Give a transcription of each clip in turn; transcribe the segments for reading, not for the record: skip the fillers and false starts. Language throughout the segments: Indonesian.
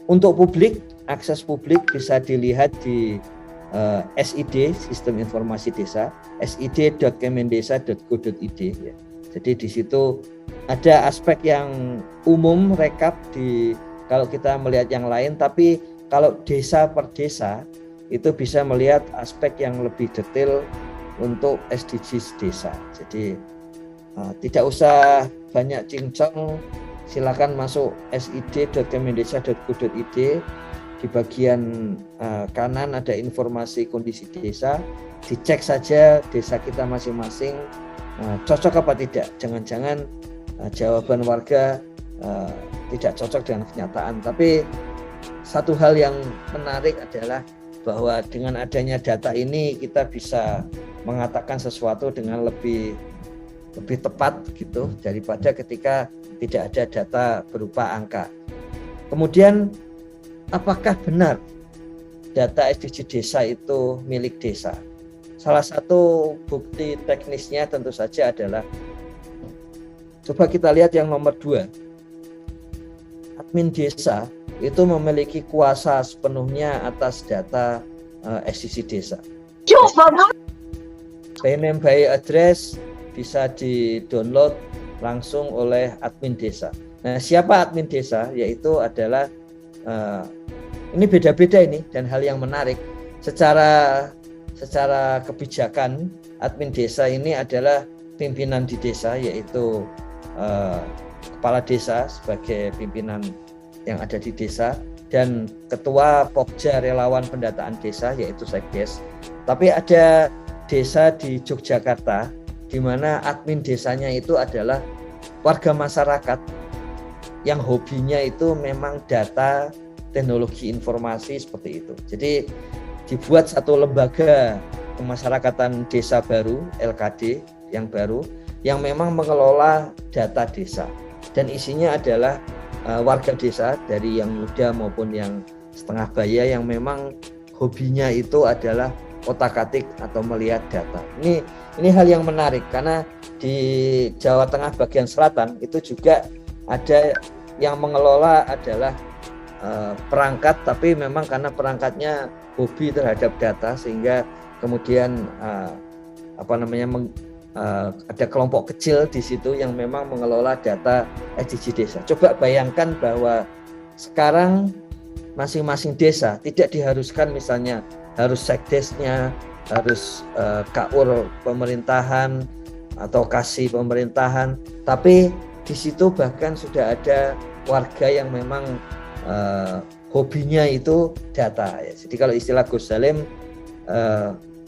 Untuk publik, akses publik bisa dilihat di SID, Sistem Informasi Desa, sid.kemendesa.go.id ya. Jadi di situ ada aspek yang umum rekap di kalau kita melihat yang lain, tapi kalau desa per desa itu bisa melihat aspek yang lebih detail untuk SDGs desa. Jadi tidak usah banyak cincong, silakan masuk sid.kemendesa.go.id. Di bagian kanan ada informasi kondisi desa, dicek saja desa kita masing-masing cocok apa tidak. Jangan-jangan jawaban warga tidak cocok dengan kenyataan. Tapi satu hal yang menarik adalah bahwa dengan adanya data ini kita bisa mengatakan sesuatu dengan lebih tepat gitu daripada ketika tidak ada data berupa angka. Kemudian apakah benar data SDG desa itu milik desa? Salah satu bukti teknisnya tentu saja adalah, coba kita lihat yang nomor 2. Admin desa itu memiliki kuasa sepenuhnya atas data SDG desa. By name by address bisa di-download langsung oleh admin desa. Nah, siapa admin desa? Yaitu adalah ini beda-beda ini, dan hal yang menarik secara kebijakan admin desa ini adalah pimpinan di desa, yaitu kepala desa sebagai pimpinan yang ada di desa, dan ketua Pokja Relawan Pendataan Desa yaitu Sekdes. Tapi ada desa di Yogyakarta di mana admin desanya itu adalah warga masyarakat yang hobinya itu memang data, teknologi informasi seperti itu. Jadi dibuat satu lembaga kemasyarakatan desa baru, LKD yang baru, yang memang mengelola data desa, dan isinya adalah warga desa dari yang muda maupun yang setengah baya yang memang hobinya itu adalah otak-atik atau melihat data. Ini hal yang menarik karena di Jawa Tengah bagian selatan itu juga ada yang mengelola ada perangkat, tapi memang karena perangkatnya hobi terhadap data sehingga kemudian ada kelompok kecil di situ yang memang mengelola data SDG desa. Coba bayangkan bahwa sekarang masing-masing desa tidak diharuskan misalnya harus sekdesnya, harus KUR pemerintahan atau kasih pemerintahan, tapi di situ bahkan sudah ada warga yang memang hobinya itu data ya. Jadi kalau istilah Gus Salim,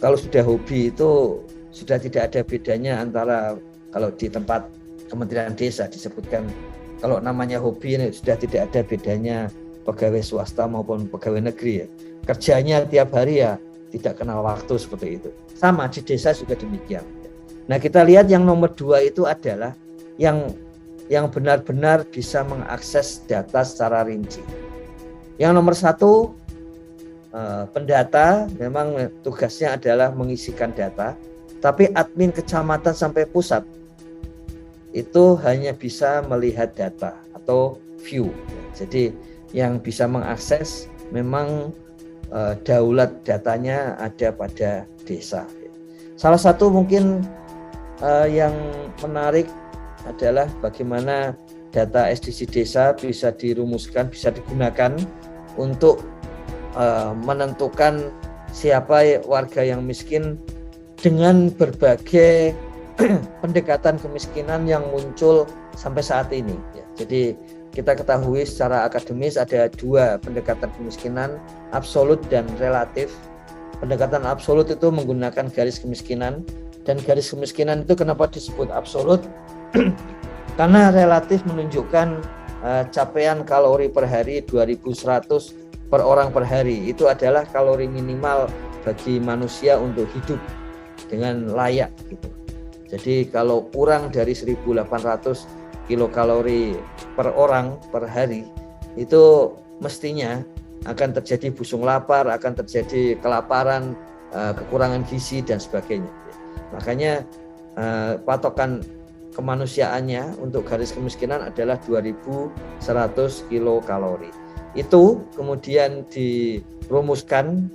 kalau sudah hobi itu sudah tidak ada bedanya antara kalau di tempat Kementerian Desa disebutkan kalau namanya hobi ini sudah tidak ada bedanya pegawai swasta maupun pegawai negeri ya. Kerjanya tiap hari ya tidak kenal waktu seperti itu. Sama di desa juga demikian. Nah, kita lihat yang nomor 2 itu adalah yang benar-benar bisa mengakses data secara rinci. Yang nomor 1, pendata memang tugasnya adalah mengisikan data, tapi admin kecamatan sampai pusat itu hanya bisa melihat data atau view. Jadi yang bisa mengakses memang daulat datanya ada pada desa. Salah satu mungkin yang menarik adalah bagaimana data SDG desa bisa dirumuskan, bisa digunakan untuk menentukan siapa warga yang miskin dengan berbagai pendekatan kemiskinan yang muncul sampai saat ini. Jadi kita ketahui secara akademis ada 2 pendekatan kemiskinan, absolut dan relatif. Pendekatan absolut itu menggunakan garis kemiskinan, dan garis kemiskinan itu kenapa disebut absolut? Karena relatif menunjukkan capaian kalori per hari 2100 per orang per hari. Itu adalah kalori minimal bagi manusia untuk hidup dengan layak gitu. Jadi kalau kurang dari 1800 kilokalori per orang per hari, itu mestinya akan terjadi busung lapar, akan terjadi kelaparan, kekurangan gizi dan sebagainya. Makanya patokan kemanusiaannya untuk garis kemiskinan adalah 2100 kilokalori. itu kemudian dirumuskan.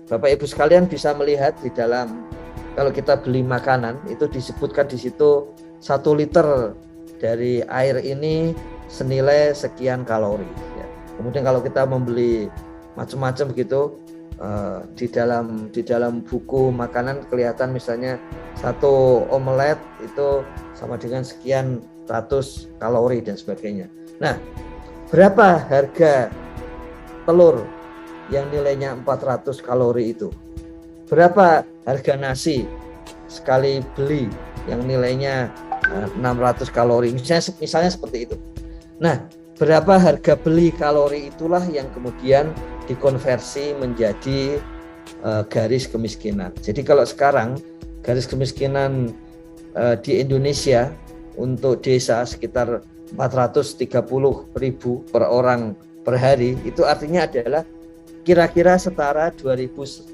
Bapak Ibu sekalian bisa melihat di dalam, kalau kita beli makanan itu disebutkan di situ 1 liter dari air ini senilai sekian kalori. Ya. Kemudian kalau kita membeli macam-macam begitu, di dalam buku makanan kelihatan misalnya 1 omelet itu sama dengan sekian ratus kalori dan sebagainya. Nah, berapa harga telur yang nilainya 400 kalori itu? Berapa harga nasi sekali beli yang nilainya 600 kalori? Misalnya seperti itu. Nah, berapa harga beli kalori itulah yang kemudian dikonversi menjadi garis kemiskinan. Jadi kalau sekarang garis kemiskinan di Indonesia untuk desa sekitar 430.000 per orang per hari, itu artinya adalah kira-kira setara 2.100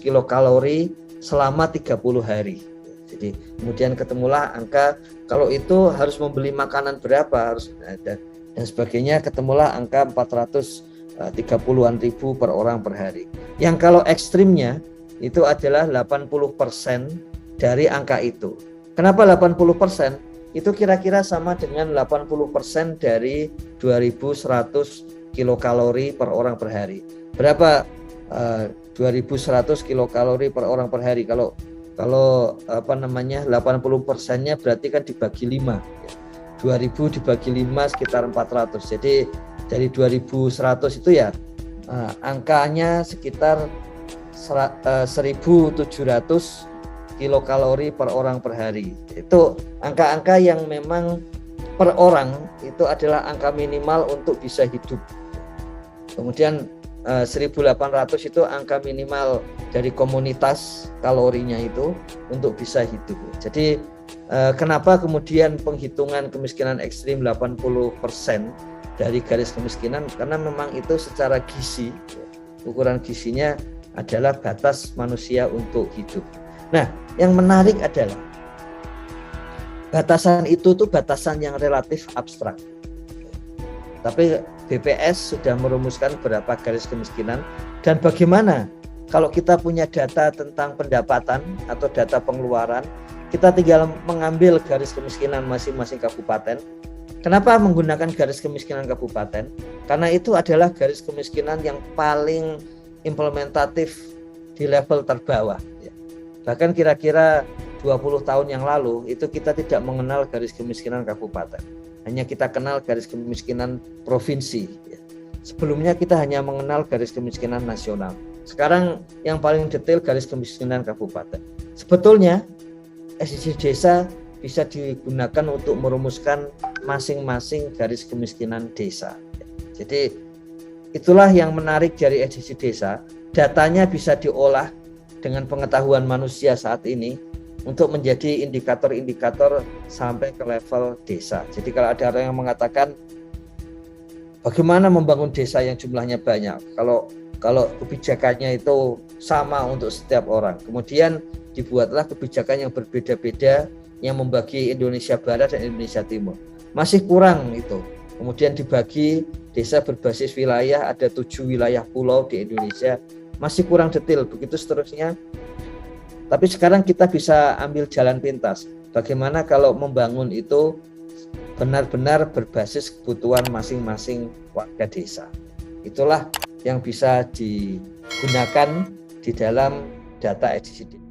kilokalori selama 30 hari. Jadi kemudian ketemulah angka, kalau itu harus membeli makanan berapa harus dan sebagainya, ketemulah angka 430-an ribu per orang per hari. Yang kalau ekstrimnya itu adalah 80% dari angka itu. Kenapa 80%? Itu kira-kira sama dengan 80% dari 2.100 kilokalori per orang per hari. Berapa 2.100 kilokalori per orang per hari? Kalau 80%-nya berarti kan dibagi 5. 2.000 dibagi 5 sekitar 400. Jadi dari 2.100 itu ya angkanya sekitar 1.700 kilokalori per orang per hari. Itu angka-angka yang memang per orang itu adalah angka minimal untuk bisa hidup. Kemudian 1.800 itu angka minimal dari komunitas kalorinya itu untuk bisa hidup. Jadi kenapa kemudian penghitungan kemiskinan ekstrim 80% dari garis kemiskinan? Karena memang itu secara gizi, ukuran gizinya adalah batas manusia untuk hidup. Nah, yang menarik adalah batasan itu tuh batasan yang relatif abstrak. Tapi BPS sudah merumuskan berapa garis kemiskinan, dan bagaimana kalau kita punya data tentang pendapatan atau data pengeluaran, kita tinggal mengambil garis kemiskinan masing-masing kabupaten. Kenapa menggunakan garis kemiskinan kabupaten? Karena itu adalah garis kemiskinan yang paling implementatif di level terbawah. Bahkan kira-kira 20 tahun yang lalu itu kita tidak mengenal garis kemiskinan kabupaten. Hanya kita kenal garis kemiskinan provinsi. Sebelumnya kita hanya mengenal garis kemiskinan nasional. Sekarang yang paling detail garis kemiskinan kabupaten. Sebetulnya SDGs desa bisa digunakan untuk merumuskan masing-masing garis kemiskinan desa. Jadi itulah yang menarik dari SDGs desa. Datanya bisa diolah dengan pengetahuan manusia saat ini untuk menjadi indikator-indikator sampai ke level desa. Jadi kalau ada orang yang mengatakan bagaimana membangun desa yang jumlahnya banyak, kalau kebijakannya itu sama untuk setiap orang, kemudian dibuatlah kebijakan yang berbeda-beda yang membagi Indonesia Barat dan Indonesia Timur, masih kurang itu. Kemudian dibagi desa berbasis wilayah, ada 7 wilayah pulau di Indonesia, masih kurang detail, begitu seterusnya. Tapi sekarang kita bisa ambil jalan pintas. Bagaimana kalau membangun itu benar-benar berbasis kebutuhan masing-masing warga desa. Itulah yang bisa digunakan di dalam data SDGs.